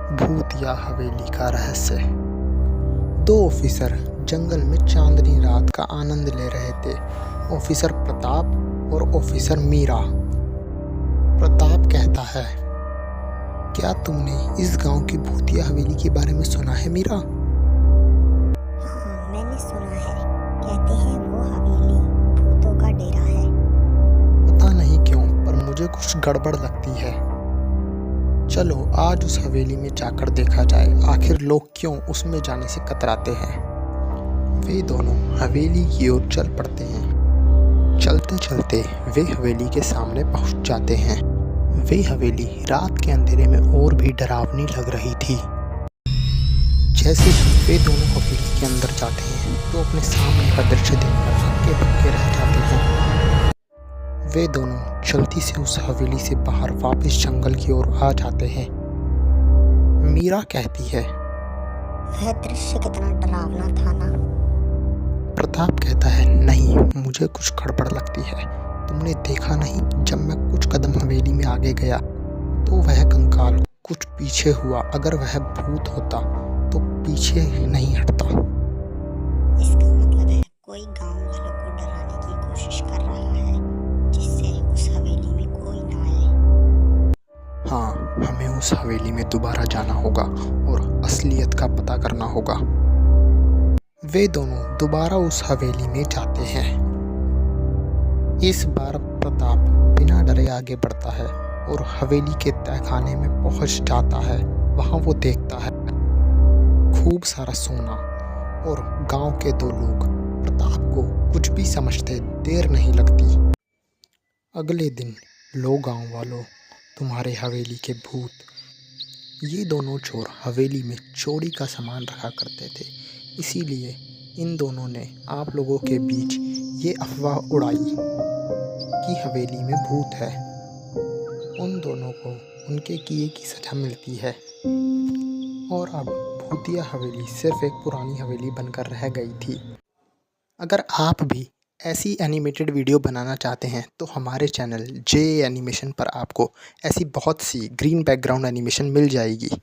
भूत या हवेली का रहस्य। दो ऑफिसर जंगल में चांदनी रात का आनंद ले रहे थे। ऑफिसर प्रताप और ऑफिसर मीरा। प्रताप कहता है, क्या तुमने इस गांव की भूतिया हवेली के बारे में सुना है मीरा? हाँ, मैंने सुना है। कहते हैं वो हवेली भूतों का डेरा है। पता नहीं क्यों, पर मुझे कुछ गड़बड़ लगती है। चलो आज उस हवेली में जाकर देखा जाए, आखिर लोग क्यों उसमें जाने से कतराते हैं। वे दोनों हवेली की ओर चल पड़ते हैं। चलते चलते वे हवेली के सामने पहुंच जाते हैं। वे हवेली रात के अंधेरे में और भी डरावनी लग रही थी। जैसे ही वे दोनों हवेली के अंदर जाते हैं तो अपने सामने का दृश्य देखकर हक्के बक्के रह जाते हैं। वे दोनों जल्दी से उस हवेली से बाहर वापस जंगल की ओर आ जाते हैं। मीरा कहती है, वह दृश्य कितना डरावना था ना। प्रताप कहता है, नहीं, मुझे कुछ गड़बड़ लगती है। तुमने देखा नहीं, जब मैं कुछ कदम हवेली में आगे गया तो वह कंकाल कुछ पीछे हुआ। अगर वह भूत होता तो पीछे नहीं हटता। इसका मतलब है कोई गांव वालों को डराने की कोशिश कर रहा है, जिससे उस हवेली में कोई ना आए। हाँ, हमें उस हवेली में दोबारा जाना होगा और असलियत का पता करना होगा। वे दोनों दोबारा उस हवेली में जाते हैं। इस बार प्रताप बिना डरे आगे बढ़ता है और हवेली के तहखाने में पहुंच जाता है। वहां वो देखता है खूब सारा सोना और गांव के दो लोग। प्रताप को कुछ भी समझते देर नहीं लगती। अगले दिन, लो गांव वालों, तुम्हारे हवेली के भूत। ये दोनों चोर हवेली में चोरी का सामान रखा करते थे, इसीलिए इन दोनों ने आप लोगों के बीच ये अफवाह उड़ाई कि हवेली में भूत है। उन दोनों को उनके किए की सजा मिलती है और अब भूतिया हवेली सिर्फ एक पुरानी हवेली बनकर रह गई थी। अगर आप भी ऐसी एनिमेटेड वीडियो बनाना चाहते हैं तो हमारे चैनल जे एनिमेशन पर आपको ऐसी बहुत सी ग्रीन बैकग्राउंड एनिमेशन मिल जाएगी।